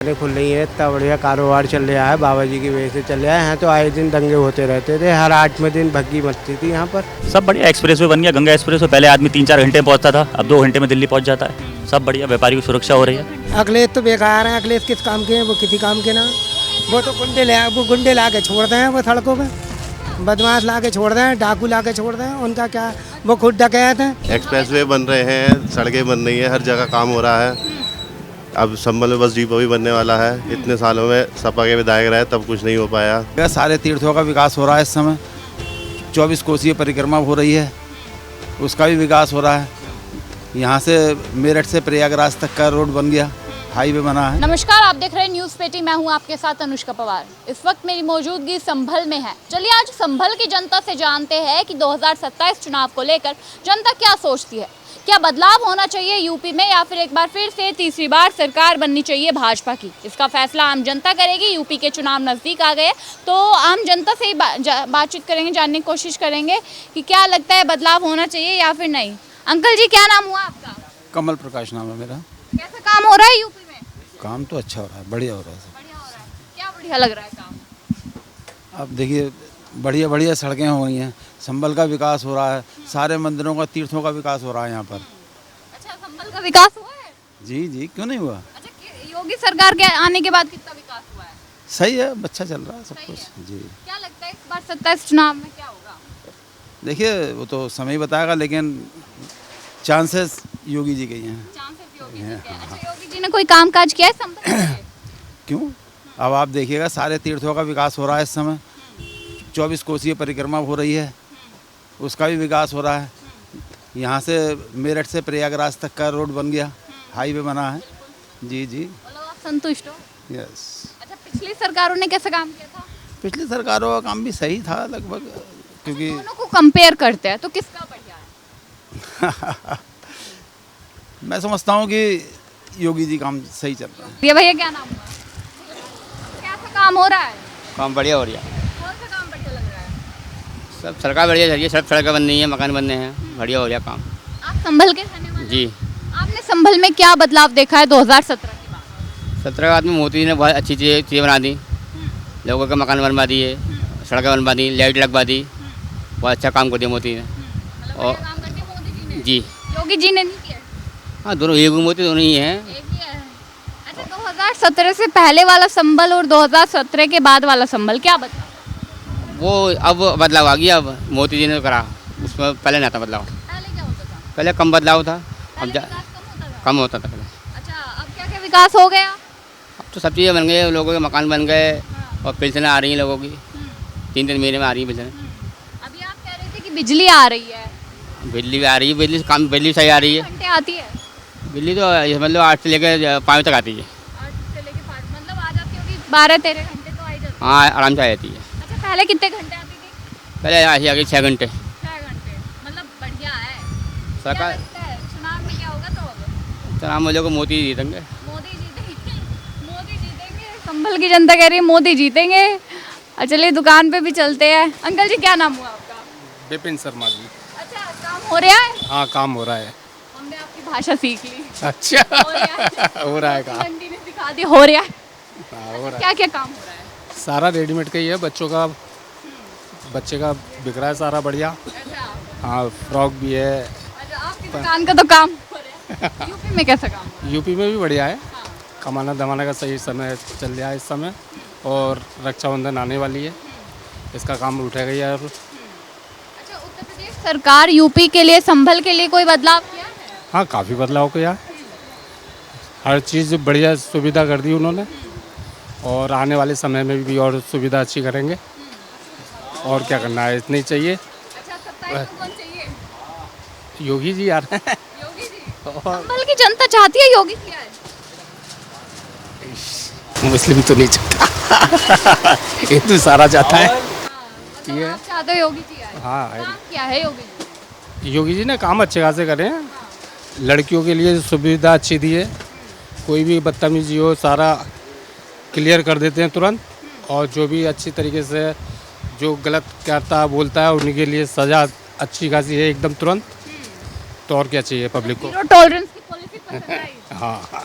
खुल रही है, इतना बढ़िया कारोबार चल रहा है, बाबा जी की वजह से चल रहा है। यहाँ तो आए दिन दंगे होते रहते थे, हर 8वें दिन भग्गी मचती थी यहाँ पर। सब बढ़िया, एक्सप्रेसवे बन गया, गंगा एक्सप्रेसवे। पहले आदमी 3-4 घंटे में पहुंचता था, अब 2 घंटे में दिल्ली पहुंच जाता है। सब बढ़िया, व्यापारी की सुरक्षा हो रही है। अखिलेश तो बेकार है, अखिलेश किस काम के हैं, वो किसी काम के ना। वो तो गुंडे ला के छोड़ दें, वो सड़कों पे बदमाश ला के छोड़ दें, डाकू ला के छोड़ दें, उनका क्या, वो खुद डकैत हैं। एक्सप्रेसवे बन रहे हैं, सड़कें बन रही हैं, हर जगह काम हो रहा है। अब संभल में बस डिपो भी बनने वाला है। इतने सालों में सपा के विधायक रहे तब कुछ नहीं हो पाया। सारे तीर्थों का विकास हो रहा है इस समय। 24 कोसीय परिक्रमा हो रही है, उसका भी विकास हो रहा है। यहाँ से मेरठ से प्रयागराज तक का रोड बन गया, हाईवे बना है। नमस्कार, आप देख रहे हैं न्यूज़ पेटी। मैं हूं आपके साथ अनुष्का पवार। इस वक्त मेरी मौजूदगी संभल में है। चलिए आज संभल की जनता से जानते हैं कि 2027 चुनाव को लेकर जनता क्या सोचती है। क्या बदलाव होना चाहिए यूपी में, या फिर एक बार फिर से तीसरी बार सरकार बननी चाहिए भाजपा की? इसका फैसला आम जनता करेगी। यूपी के चुनाव नज़दीक आ गए तो आम जनता से ही बातचीत करेंगे, जानने की कोशिश करेंगे कि क्या लगता है, बदलाव होना चाहिए या फिर नहीं। अंकल जी, क्या नाम हुआ आपका? कमल प्रकाश नाम है मेरा। कैसा काम हो रहा है यूपी में? काम तो अच्छा हो रहा है, बढ़िया हो रहा है। बढ़िया हो रहा है। क्या बढ़िया लग रहा है काम? अब देखिए, बढ़िया बढ़िया सड़कें हो रही हैं, संभल का विकास हो रहा है, सारे मंदिरों का, तीर्थों का विकास हो रहा है यहाँ पर। अच्छा, संभल का विकास हुआ है? जी जी, क्यों नहीं हुआ? अच्छा, योगी सरकार के आने के बाद कितना विकास हुआ है? सही है, अच्छा चल रहा है सब कुछ। जी, क्या लगता है इस बार 27 चुनाव में क्या होगा? देखिए वो तो समय ही बताएगा, लेकिन चांसेस योगी जी के ही हैं। चांसेस योगी जी के। अच्छा, योगी जी ने कोई काम काज किया है संभल में? क्यों? अब आप देखिएगा, सारे तीर्थों का विकास हो रहा है इस समय। 24 कोसीय परिक्रमा हो रही है, उसका भी विकास हो रहा है। यहाँ से मेरठ से प्रयागराज तक का रोड बन गया, हाईवे बना है। जी जी, मतलब आप संतुष्ट हो? यस। अच्छा, पिछली सरकारों ने कैसा काम किया था? पिछली सरकारों का काम भी सही था लगभग, क्योंकि दोनों को कंपेयर करते हैं तो किसका बढ़िया है? मैं समझता हूँ कि योगी जी काम सही चल रहा है। ये भैया, क्या नाम हुआ? कैसा काम हो रहा है? काम बढ़िया हो रहा है। कौन सा काम बढ़िया लग रहा है? सब सरकार बढ़िया चल रही है, सब सड़कें बन रही हैं, मकान बन रहे हैं, बढ़िया हो रहा है काम। आप संभल के रहने वाले? जी। आपने संभल में क्या बदलाव देखा है 2017 के बाद? 17 आदमी मोदी जी ने बहुत अच्छी चीज़ें बना दी, लोगों के मकान बनवा दिए, सड़कें बनवा दी, लाइट लगवा दी, बहुत अच्छा काम कर दिया मोदी ने। और काम करके मोदी जी ने? जी। योगी जी ने नहीं किया? हाँ, दोनों योगी मोदी दोनों ही हैं। एक ही है। अच्छा, 2017 से पहले वाला संभल और 2017 के बाद वाला संभल क्या बदला? वो अब बदलाव आ गया, अब मोदी जी ने करा, उसमें पहले नहीं था बदलाव। पहले क्या होता था? पहले कम बदलाव था, अब पहले विकास कम होता था? कम होता था पहले। अच्छा, अब क्या क्या विकास हो गया? अब तो सब चीज़ें बन गई, लोगों के मकान बन गए और पेंशनें आ रही हैं लोगों की, 3-3 महीने में आ रही है पेंशनें। अभी आप कह रहे थे कि बिजली आ रही है, बिजली भी आ रही है, बिजली सही आ रही है। घंटे आती है? बिजली तो मतलब 8 से लेकर 5 तक आती है। 8 से लेके 5, मतलब आ जाती होगी 12-13 घंटे तो आ ही जाती है। हाँ, आराम से आ जाती है। अच्छा, पहले कितने घंटे आती थी? पहले आ गई 6 घंटे। 6 घंटे, मतलब बढ़िया है। क्या सरकार लगता है चुनाव में क्या होगा तो अब? चुनाव में लोग मोदी जीतेंगे। मोदी जीतेंगे? मोदी जीतेंगे? संभल की जनता कह रही है मोदी जीतेंगे। चलिए दुकान पे भी चलते हैं। अंकल जी, क्या नाम हुआ आपका? विपिन शर्मा जी। अच्छा, काम हो रहा है? हाँ, काम हो रहा है। हमने आपकी भाषा सीख ली। अच्छा, हो रहा है। हो रहा है काम। आंटी ने सिखा दी, हो रहा है। हाँ, हो रहा है। क्या क्या काम हो रहा है? सारा रेडीमेड का ही है, बच्चों का, बच्चे का बिक रहा है सारा बढ़िया। अच्छा, हाँ, फ्रॉक भी है। अच्छा, आपकी दुकान का तो काम हो रहा है। यूपी में कैसा काम हो रहा है? यूपी में भी बढ़िया है, कमाना धमाना का सही समय चल रहा है इस समय, और रक्षाबंधन आने वाली है, इसका काम उठेगा यार। अच्छा, उत्तर प्रदेश सरकार यूपी के लिए, संभल के लिए कोई बदलाव किया है? हाँ, काफ़ी बदलाव किया, हर चीज़ बढ़िया सुविधा कर दी उन्होंने, और आने वाले समय में भी और सुविधा अच्छी करेंगे। और क्या करना है, इतना ही चाहिए। अच्छा, 27 को कौन चाहिए? योगी जी आ रहे हैं। योगी जी? संभल की जनता चाहती है योगी जी आए? मुस्लिम तो नहीं चाहता, हिंदू सारा चाहता है। मतलब ये आप चाहते हो योगी जी आए? हाँ, काम क्या है योगी जी? योगी जी ने काम अच्छे खासे करे हैं, लड़कियों के लिए सुविधा अच्छी दी है, कोई भी बदतमीजी हो सारा क्लियर कर देते हैं तुरंत, और जो भी अच्छी तरीके से जो गलत करता बोलता है उन्हीं के लिए सज़ा अच्छी खासी है एकदम तुरंत। तो और क्या चाहिए पब्लिक को? जीरो टॉलरेंस की पॉलिसी पसंद आई? हाँ हाँ।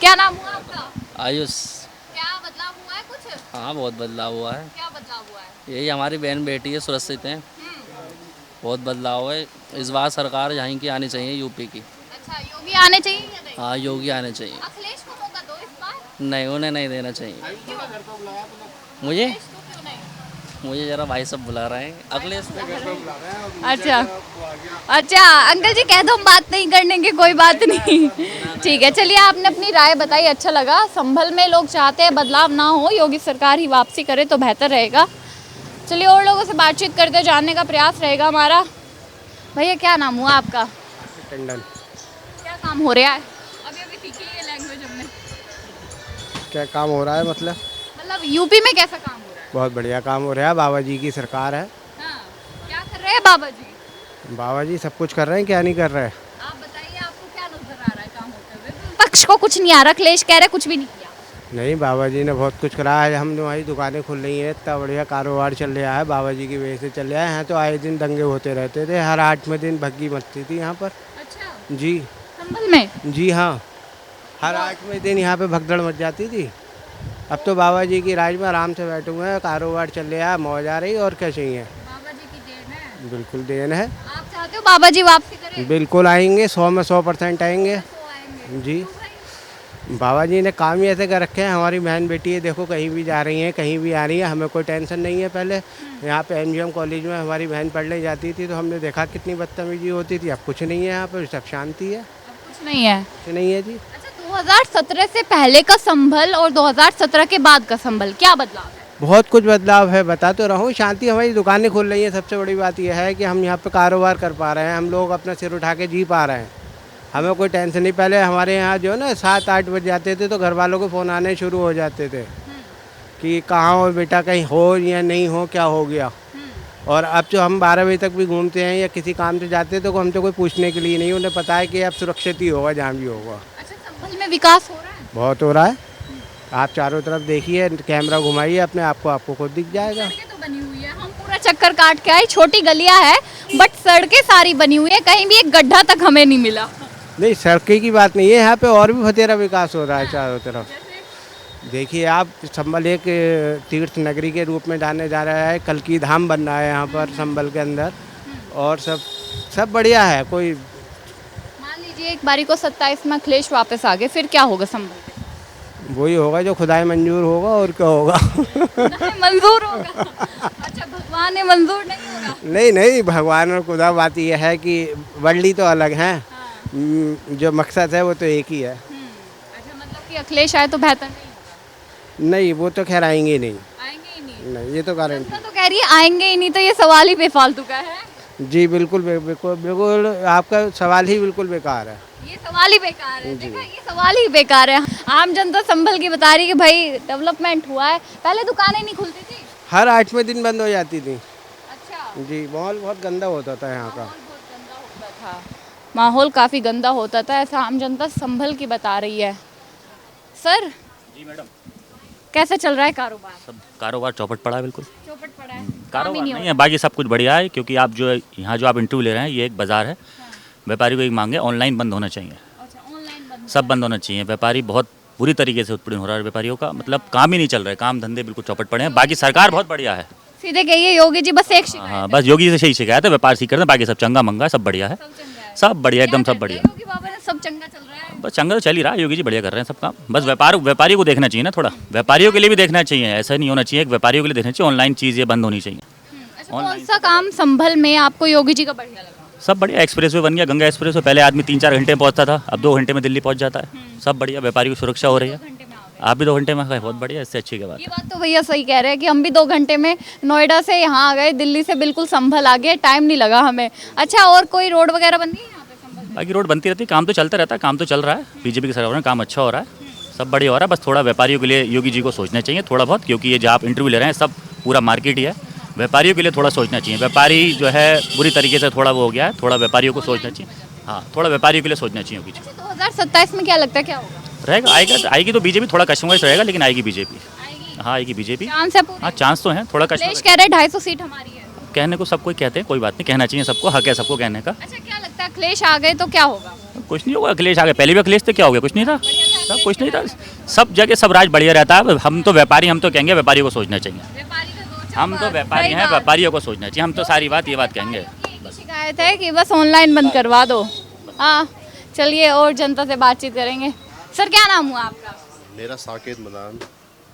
क्या नाम हुआ आपका? आयुष। क्या बदलाव हुआ है कुछ? हाँ बहुत बदलाव हुआ है। क्या बदलाव हुआ है? यही हमारी बहन बेटी है, सुरक्षित हैं। बहुत बदलाव है। इस बार सरकार यहाँ की आनी चाहिए, यूपी की। अच्छा, योगी आने चाहिए या नहीं? हाँ योगी आने चाहिए। अखिलेश को मौका दो इस बार। नहीं, उन्हें नहीं देना चाहिए। मुझे अखिलेश को क्यों नहीं? मुझे जरा भाई सब बुला रहे हैं। अखिलेश अच्छा अच्छा, अंकल जी कह दो, हम बात नहीं करने की, कोई बात नहीं। ठीक है, चलिए आपने अपनी राय बताई, अच्छा लगा। संभल में लोग चाहते हैं बदलाव ना हो, योगी सरकार ही वापसी करे तो बेहतर रहेगा। चलिए और लोगों से बातचीत करते जानने का प्रयास रहेगा हमारा। भैया क्या नाम हुआ आपका? टंडन। क्या काम हो रहा है? अभी अभी सीखी है लैंग्वेज हमने। क्या काम हो रहा है मतलब? मतलब यूपी में कैसा काम हो रहा है? बहुत बढ़िया काम हो रहा है, बाबा जी की सरकार है। हाँ, क्या कर रहे हैं बाबा जी? बाबा जी सब कुछ कर रहे हैं, क्या नहीं कर रहे हैं। आप बताइए, आपको क्या नजर आ रहा है काम होते हुए? पक्ष को कुछ नहीं आ रहा, अखिलेश कह रहे कुछ भी नहीं किया। नहीं, बाबा जी ने बहुत कुछ करा है। हम हमारी दुकानें खुल रही हैं, इतना बढ़िया कारोबार चल रहा है, बाबा जी की वजह से चल रहा है। यहाँ तो आए दिन दंगे होते रहते थे, हर 8वें दिन भग्गी मचती थी यहाँ पर। अच्छा, जी संभल में? जी हाँ, हर 8वें दिन यहाँ पे भगदड़ मच जाती थी। अब तो बाबा जी की राज में आराम से बैठे हुए हैं, कारोबार चल रहा है, मौज आ रही, और क्या चाहिए। बाबा जी की देन है। बिल्कुल देन है। आप चाहते हो बाबा जी वापसी करें? बिल्कुल आएंगे, 100 में 100% आएंगे। तो आएंगे। जी, बाबा जी ने काम ही ऐसे कर रखे हैं। हमारी बहन बेटी है, देखो कहीं भी जा रही हैं, कहीं भी आ रही है, हमें कोई टेंशन नहीं है। पहले यहाँ पे MGM कॉलेज में हमारी बहन पढ़ने जाती थी तो हमने देखा कितनी बदतमीजी होती थी। अब कुछ नहीं है, यहाँ पर सब शांति है। अब कुछ नहीं है। कुछ नहीं है जी। अच्छा, 2017 से पहले का संभल और 2017 के बाद का संभल, क्या बदलाव है? बहुत कुछ बदलाव है, बता तो रहा हूँ। शांति, हमारी दुकानें खुल रही हैं। सबसे बड़ी बात यह है कि हम यहाँ पे कारोबार कर पा रहे हैं, हम लोग अपना सिर उठा के जी पा रहे हैं, हमें कोई टेंशन नहीं। पहले हमारे यहाँ जो है ना 7-8 बज जाते थे तो घर वालों के फ़ोन आने शुरू हो जाते थे कि कहाँ हो बेटा, कहीं हो या नहीं हो, क्या हो गया। और अब जो हम 12 बजे तक भी घूमते हैं या किसी काम से जाते हैं तो हम तो कोई पूछने के लिए नहीं, उन्हें पता है कि अब सुरक्षित ही होगा जहाँ भी होगा। अच्छा, संभल में विकास हो रहा है? बहुत हो रहा है। आप चारों तरफ देखिए, कैमरा घुमाइए अपने आपको खुद दिख जाएगा। सड़कें तो बनी हुई है, हम पूरा चक्कर काट के आए, छोटी गलियां है बट सड़कें सारी बनी हुई है, कहीं भी एक गड्ढा तक हमें नहीं मिला। नहीं, सड़कें की बात नहीं है, यहाँ पे और भी बथेरा विकास हो रहा है चारों तरफ। देखिए आप, संभल एक तीर्थ नगरी के रूप में जाने जा रहा है, कल्की धाम बन रहा है यहाँ पर संभल के अंदर, और सब बढ़िया है। कोई मान लीजिए एक बारी को 27 में अखिलेश वापस आ गए, फिर क्या होगा संभल? वही होगा जो खुदाई मंजूर होगा, और क्या होगा। मंजूर होगा? अच्छा, भगवान ने मंजूर नहीं होगा? नहीं, भगवान और खुदा बात यह है कि वर्ली तो अलग हैं, जो मकसद है वो तो एक ही है। अच्छा, मतलब कि अखिलेश आए तो बेहतर नहीं? नहीं, वो तो खैर आएंगे ही नहीं। आएंगे ही नहीं? नहीं, ये तो गारंटी। जनता तो कह रही है आएंगे ही नहीं, तो ये सवाल ही बेफालतू का है। जी बिल्कुल, बिल्कुल आपका सवाल ही बिल्कुल बेकार है। ये सवाल ही बेकार है। देखा, ये सवाल ही बेकार है। आम जनता संभल की बता रही कि भाई डेवलपमेंट हुआ है, पहले दुकानें नहीं खुलती थी, हर 8वें दिन बंद हो जाती थी। अच्छा, जी, माहौल बहुत गंदा होता था यहाँ का। माहौल काफ़ी गंदा होता था, ऐसा आम जनता संभल की बता रही है। सर जी मैडम, कैसा चल रहा है कारोबार? सब कारोबार चौपट पड़ा है, बिल्कुल चौपट पड़ा है, काम ही कारोबार नहीं नहीं हो है, बाकी सब कुछ बढ़िया है। क्योंकि आप जो यहाँ जो आप इंटरव्यू ले रहे हैं, ये एक बाज़ार है। व्यापारी को एक मांग है, ऑनलाइन बंद होना चाहिए, अच्छा, ऑनलाइन बंद। सब बंद होना चाहिए। व्यापारी बहुत बुरी तरीके से उत्पीड़न हो रहा है व्यापारियों का, मतलब काम ही नहीं चल रहा है, काम धंधे बिल्कुल चौपट पड़े हैं। बाकी सरकार बहुत बढ़िया है। सीधे कहिए योगी जी बस एक शिकायत हाँ, बस योगी से सही शिकायत है, व्यापार ठीक करते हैं, बाकी सब चंगा मंगा है, सब बढ़िया है, सब बढ़िया, एकदम सब बढ़िया। योगी बाबा ने सब चंगा चल रहा है। बस चंगा तो चल ही रहा है, योगी जी बढ़िया कर रहे हैं सब काम। बस व्यापारी को देखना चाहिए ना, थोड़ा व्यापारियों के लिए भी देखना चाहिए, ऐसा नहीं होना चाहिए। व्यापारियों के लिए देखना चाहिए, ऑनलाइन चीज़ ये बंद होनी चाहिए। अच्छा, कौन सा काम संभल में आपको योगी जी का बढ़िया लगा? सब बढ़िया, एक्सप्रेसवे बन गया, गंगा एक्सप्रेसवे। पहले आदमी 3-4 घंटे में पहुंचता था, अब 2 घंटे में दिल्ली पहुंच जाता है, सब बढ़िया। व्यापारी की सुरक्षा हो रही है, आप भी 2 घंटे में आ गए, बहुत बढ़िया, इससे अच्छी क्या बात ये है। बात तो भैया सही कह रहे हैं कि हम भी 2 घंटे में नोएडा से यहाँ आ गए, दिल्ली से बिल्कुल संभल आ गए, टाइम नहीं लगा हमें। अच्छा, और कोई रोड वगैरह बन गई है यहाँ पे संभल में? बाकी रोड बनती रहती है, काम तो चलता रहता है, काम तो चल रहा है। बीजेपी की सरकार में काम अच्छा हो रहा है, सब बढ़िया हो रहा है। बस थोड़ा व्यापारियों के लिए योगी जी को सोचना चाहिए थोड़ा बहुत, क्योंकि ये जो आप इंटरव्यू ले रहे हैं सब पूरा मार्केट ही है। व्यापारियों के लिए थोड़ा सोचना चाहिए, व्यापारी जो है बुरी तरीके से थोड़ा वो हो गया है, थोड़ा व्यापारियों को सोचना चाहिए। हाँ, थोड़ा व्यापारियों के लिए सोचना चाहिए योगी जी। 2027 में क्या लगता है क्या होगा? रहेगा, आएगी तो बीजेपी, थोड़ा कस्टमाइज रहेगा, लेकिन आएगी बीजेपी। हाँ, आएगी बीजेपी। चांस है पूरे? हाँ, चांस तो है, थोड़ा अखिलेश कस्टमाइज। कह रहे हैं 250 सीट हमारी है। कहने को सब कोई कहते हैं, कोई बात नहीं, कहना चाहिए सबको, हक है सबको कहने का। अच्छा, क्या लगता है अखिलेश आ गए तो क्या होगा? कुछ नहीं होगा, अखिलेश आ गए, पहले भी अखिलेश थे, क्या हो गया, कुछ नहीं था। सब कुछ नहीं था, सब जगह सब राज बढ़िया रहता है। हम तो व्यापारी, हम तो कहेंगे व्यापारियों को सोचना चाहिए। हम तो व्यापारी हैं, व्यापारियों को सोचना चाहिए। हम तो सारी बात ये बात कहेंगे। शिकायत है कि बस ऑनलाइन बंद करवा दो। हाँ, चलिए और जनता से बातचीत करेंगे। सर क्या नाम हुआ आपका? मेरा साकेत मदान।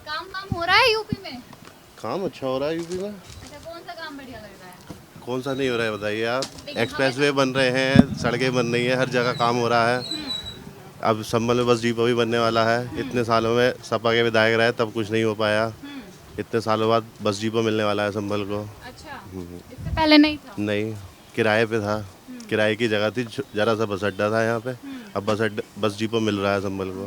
काम हो रहा है यूपी में? काम अच्छा हो रहा है यूपी में। अच्छा, कौन सा काम बढ़िया लग रहा है? कौन सा नहीं हो रहा है बताइए आप। एक्सप्रेसवे बन रहे हैं, सड़कें बन रही हैं, हर जगह काम हो रहा है। अब संभल में बस डिपो भी बनने वाला है। इतने सालों में सपा के विधायक रहे तब कुछ नहीं हो पाया। इतने सालों बाद बस डिपो मिलने वाला है संभल को। अच्छा, इससे पहले नहीं था? नहीं, किराए पे था, किराए की जगह थी, जरा सा बस अड्डा था यहाँ पे। अब बस डिपो मिल रहा है संभल को।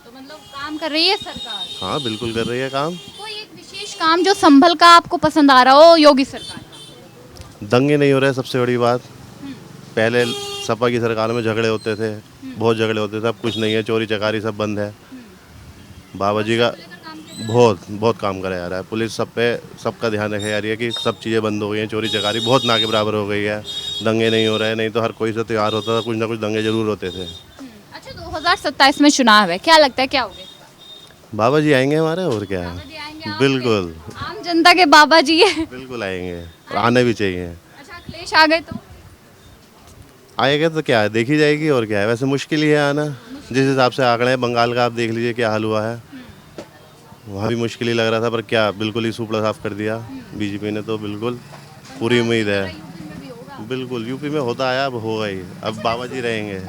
तो मतलब काम कर रही है सरकार? हाँ बिल्कुल कर रही है काम। कोई एक विशेष काम जो संभल का आपको पसंद आ रहा हो योगी सरकार का? दंगे नहीं हो रहे, सबसे बड़ी बात। पहले सपा की सरकार में झगड़े होते थे, बहुत झगड़े होते थे। अब कुछ नहीं है, चोरी चकारी सब बंद है। बाबा जी का बहुत काम करा जा रहा है। पुलिस सब पे सबका ध्यान रखे जा रही है कि सब चीज़ें बंद हो गई हैं। चोरी चकारी बहुत ना के बराबर हो गई है। दंगे नहीं हो रहे, नहीं तो हर कोई से त्यौहार होता था, कुछ ना कुछ दंगे जरूर होते थे। अच्छा, 2027 में चुनाव है, क्या लगता है क्या होगा? बाबा जी आएंगे हमारे, और क्या है। बिल्कुल, आम जनता के बाबा जी है। बिल्कुल आएंगे और आने भी चाहिए। अच्छा, अखिलेश आ गए तो? आएगा तो क्या है, देखी जाएगी, और क्या है। वैसे मुश्किल ही है आना, जिस हिसाब से आंकड़े हैं। बंगाल का आप देख लीजिए क्या हाल हुआ है। वहाँ भी मुश्किल ही लग रहा था, पर क्या बिल्कुल ही सुपड़ा साफ कर दिया बीजेपी ने। तो बिल्कुल पूरी उम्मीद है। बिल्कुल यूपी में होता है, अब होगा ही। अब बाबा जी रहेंगे।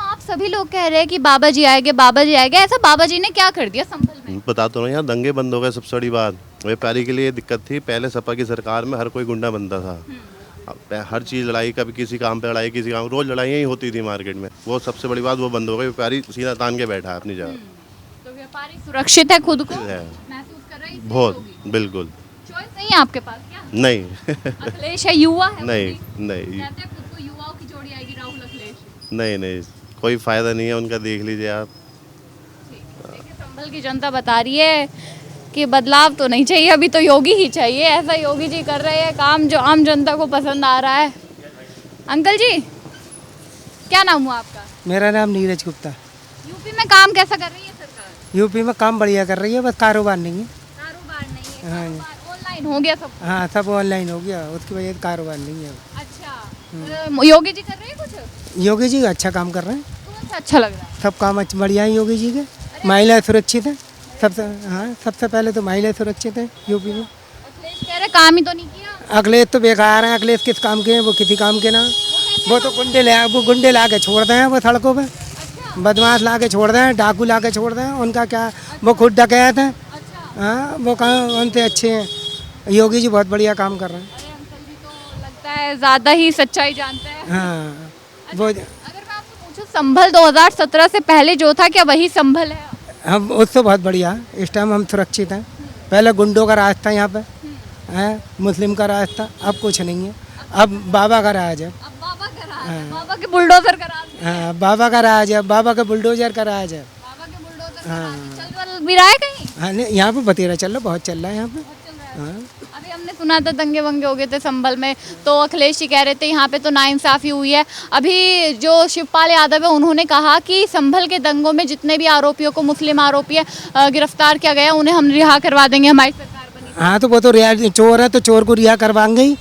आप सभी लोग कह रहे हैं कि बाबा जी आएंगे, बाबा जी आएंगे। ऐसा बाबा जी ने क्या कर दिया संभल में? बता तो नहीं, यहाँ दंगे बंद हो गए। सबसे बड़ी बात व्यापारी के लिए दिक्कत थी। पहले सपा की सरकार में हर कोई गुंडा बनता था। हर चीज़ लड़ाई, कभी किसी काम पे लड़ाई, किसी काम, रोज लड़ाइयाँ ही होती थी मार्केट में। वो सबसे बड़ी बात, वो बंद हो गई। व्यापारी सीधा तान के बैठा है अपनी जगह। तो व्यापारी सुरक्षित है, खुद को महसूस कर रहा है? बहुत, बिल्कुल। चॉइस नहीं है आपके पास क्या? नहीं अखिलेश है, युवा है। नहीं कहते हैं खुद को युवाओं की जोड़ी आएगी राहुल अखिलेश। नहीं, कोई फ़ायदा नहीं है उनका, देख लीजिए आप। देखिए, संभल की जनता बता रही है कि बदलाव तो नहीं चाहिए, अभी तो योगी ही चाहिए। ऐसा योगी जी कर रहे हैं काम जो आम जनता को पसंद आ रहा है। अंकल जी, क्या नाम हुआ आपका? मेरा नाम नीरज गुप्ता। यूपी में काम कैसा कर रही है सरकार? यूपी में काम बढ़िया कर रही है, बस कारोबार नहीं है। कारोबार नहीं है? हाँ। कारोबार ऑनलाइन हो गया सब? हाँ, सब ऑनलाइन हो गया, उसकी वजह से कारोबार नहीं है। अच्छा, योगी जी कर रहे हैं कुछ? योगी जी अच्छा काम कर रहे हैं। कौन सा अच्छा लग रहा है? सब काम बढ़िया है योगी जी के। महिलाएं सुरक्षित हैं सबसे। हाँ, सबसे पहले तो महिलाएं सुरक्षित हैं यूपी में। अखिलेश कह रहे काम ही तो नहीं किया। अखिलेश तो बेकार हैं। अखिलेश किस काम के हैं? वो किसी काम के ना। वो तो गुंडे ला के छोड़ दें वो सड़कों पे। बदमाश ला के छोड़ दें, डाकू ला के छोड़ दें। उनका क्या, वो खुद डकैत हैं। हाँ, वो कहाँ उनसे अच्छे हैं। योगी जी बहुत बढ़िया काम कर रहे हैं। अरे अंकल जी तो लगता है ज़्यादा ही सच्चाई जानते हैं। हाँ, वो अगर मैं आपसे पूछूं, संभल 2017 से पहले जो था, क्या वही संभल है? हम उससे बहुत बढ़िया है। इस टाइम हम सुरक्षित हैं। पहले गुंडों का राज था यहाँ पे, है मुस्लिम का राज था। अब कुछ नहीं है, अब बाबा का राज है। अब बाबा का राज है, बाबा के बुलडोजर का राज है। हाँ, बाबा का राज है, बाबा का बुलडोजर का राज है। बाबा के बुलडोजर का राज है। चल भी रहा है कहीं? हाँ, नहीं, यहाँ पे बतेरा चल रहा, बहुत चल रहा है यहाँ पे। हाँ, अभी हमने सुना था दंगे वंगे हो गए थे संभल में, तो अखिलेश जी कह रहे थे यहाँ पे तो नाइंसाफ़ी हुई है। अभी जो शिवपाल यादव है उन्होंने कहा कि संभल के दंगों में जितने भी आरोपियों को, मुस्लिम आरोपी है, गिरफ्तार किया गया, उन्हें हम रिहा करवा देंगे, हमारी सरकार बनी। हाँ, तो वो तो चोर है, तो चोर को रिहा करवाएंगे ही।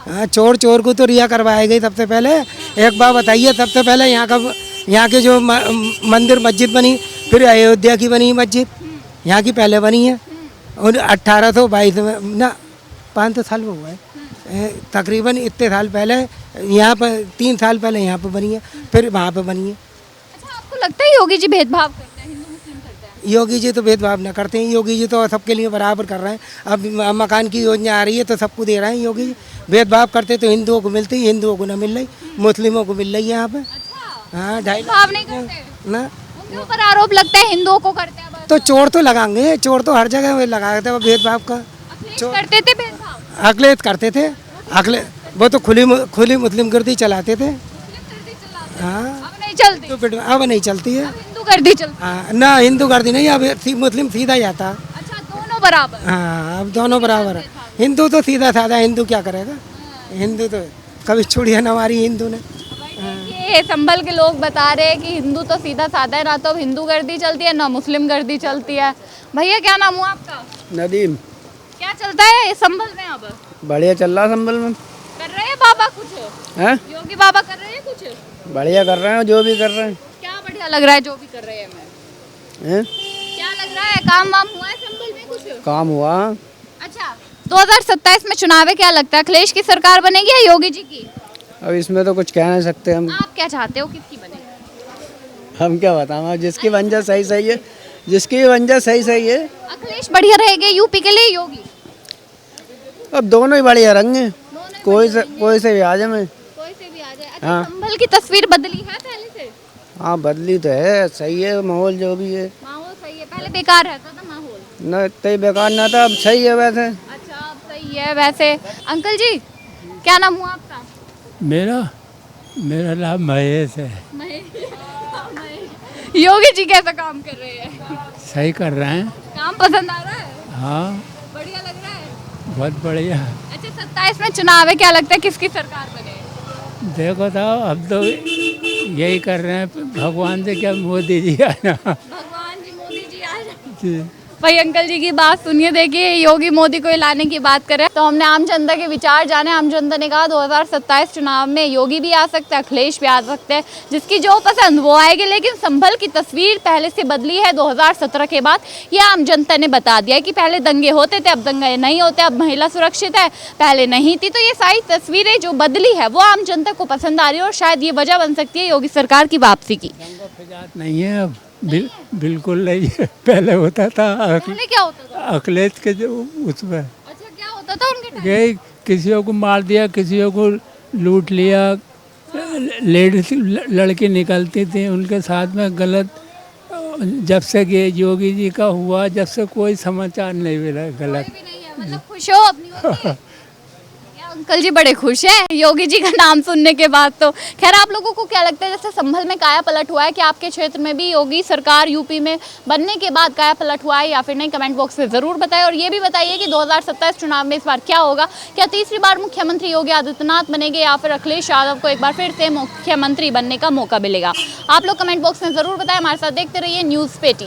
हाँ, चोर को तो रिहा करवाएगा ही सबसे पहले। एक बार बताइए, सबसे पहले यहाँ के जो मंदिर मस्जिद बनी, फिर अयोध्या की बनी मस्जिद, यहाँ की पहले बनी है। और 1822 में ना, 500 साल में हुआ है तकरीबन। इतने साल पहले यहाँ पर, 3 साल पहले यहाँ पर बनी है, फिर वहाँ पर बनी है। अच्छा, आपको लगता है योगी जी भेदभाव करते हैं, हिंदू मुस्लिम करते हैं? योगी जी तो भेदभाव न करते हैं। योगी जी तो सबके लिए बराबर कर रहे हैं। अब मकान की योजना आ रही है तो सबको दे रहे हैं योगी जी। भेदभाव करते तो हिंदुओं को मिलती, हिंदुओं को न मिल रही, मुस्लिमों को मिल रही है यहाँ पे। हाँ, भेदभाव नहीं करते ना। उनके ऊपर आरोप लगता है हिंदुओं को करते हैं। तो चोर तो लगाएंगे, चोर तो हर जगह लगाते हैं भेदभाव का। करते थे भेदभाव? अखिलेश करते थे। वो तो खुली मुस्लिम गर्दी चलाते थे। हाँ, अब नहीं चलती? तो अब नहीं चलती है। हिंदू गर्दी चलती? हाँ, ना हिंदू गर्दी नहीं, अब मुस्लिम सीधा जाता। अच्छा, दोनों बराबर? हाँ, अब दोनों बराबर है। हिंदू तो सीधा साधा, हिंदू क्या करेगा? हिंदू तो कभी चूड़िया न मारी हिंदू ने। ये ये संभल के लोग बता रहे हैं कि हिंदू तो सीधा साधा है, ना तो अब हिंदू गर्दी चलती है ना मुस्लिम गर्दी चलती है। भैया क्या नाम हुआ आपका? नदीम। क्या चलता है संभल में अब? बढ़िया चल रहा संभल में। कर रहे हैं बाबा कुछ? हैं? योगी बाबा कर रहे हैं कुछ? बढ़िया कर रहे हैं जो भी कर रहे हैं। क्या बढ़िया लग रहा है जो भी कर रहे हैं? हैं? क्या लग रहा है, काम वाम हुआ है संभल में कुछ? काम हुआ। अच्छा, 2027 में चुनाव है, क्या लगता है अखिलेश की सरकार बनेगी या योगी जी की? अब इसमें तो कुछ कह नहीं सकते हम। आप क्या चाहते हो, किसकी बने? हम क्या बताएं, अब जिसकी वंजा सही सही है, जिसकी वंजा सही सही है। अखिलेश बढ़िया रहेंगे यूपी के लिए, योगी? अब दोनों ही बढ़िया रहेंगे, कोई से भी आ जाए। कोई से भी आ जाए। अच्छा, हाँ। संभल की तस्वीर बदली है पहले से? हाँ बदली तो है, सही है माहौल जो भी है। माहौल सही है, पहले बेकार रहता था माहौल। न इतना बेकार ना था, अब सही है वैसे। अच्छा, अब सही है वैसे। अंकल जी क्या नाम हुआ आपका? मेरा नाम महेश है। योगी जी कैसा काम कर रहे हैं? सही कर रहे हैं। काम पसंद आ रहा है? हाँ बढ़िया लग रहा है? बहुत बढ़िया। अच्छा, 27 में चुनाव है, क्या लगता है किसकी सरकार बने? देखो तो अब तो यही कर रहे हैं, भगवान से क्या मोदी जी आना। भगवान जी, मोदी जी आ जाए। जी। भाई अंकल जी की बात सुनिए, देखिए योगी मोदी को लाने की बात करें तो हमने आम जनता के विचार जाने। आम जनता ने कहा 2027 चुनाव में योगी भी आ सकता है, अखिलेश भी आ सकते हैं, जिसकी जो पसंद वो आएगी। लेकिन संभल की तस्वीर पहले से बदली है 2017 के बाद। ये आम जनता ने बता दिया है कि पहले दंगे होते थे, अब दंगे नहीं होते, अब महिला सुरक्षित है, पहले नहीं थी। तो ये सारी तस्वीरें जो बदली है वो आम जनता को पसंद आ रही है और शायद ये वजह बन सकती है योगी सरकार की वापसी की। नहीं है अब, बिल्कुल नहीं है। पहले होता था। पहले क्या होता था? अखिलेश के जो उसमें अच्छा, क्या होता था उनके टाइम? यही किसी को मार दिया, किसी को लूट लिया, लेडीज लड़की निकलती थी उनके साथ में गलत। जब से ये योगी जी का हुआ, जब से कोई समाचार नहीं मिला गलत। कोई भी नहीं है, मतलब खुश हो अपनी ओर से? क्या अंकल जी बड़े खुश हैं योगी जी का नाम सुनने के बाद। तो खैर, आप लोगों को क्या लगता है, जैसे संभल में काया पलट हुआ है, कि आपके क्षेत्र में भी योगी सरकार यूपी में बनने के बाद काया पलट हुआ है या फिर नहीं? कमेंट बॉक्स में ज़रूर बताएं। और ये भी बताइए कि 2027 चुनाव में इस बार क्या होगा? क्या तीसरी बार मुख्यमंत्री योगी आदित्यनाथ बनेंगे या फिर अखिलेश यादव को एक बार फिर से मुख्यमंत्री बनने का मौका मिलेगा? आप लोग कमेंट बॉक्स में ज़रूर बताएं। हमारे साथ देखते रहिए न्यूज़ पेटी।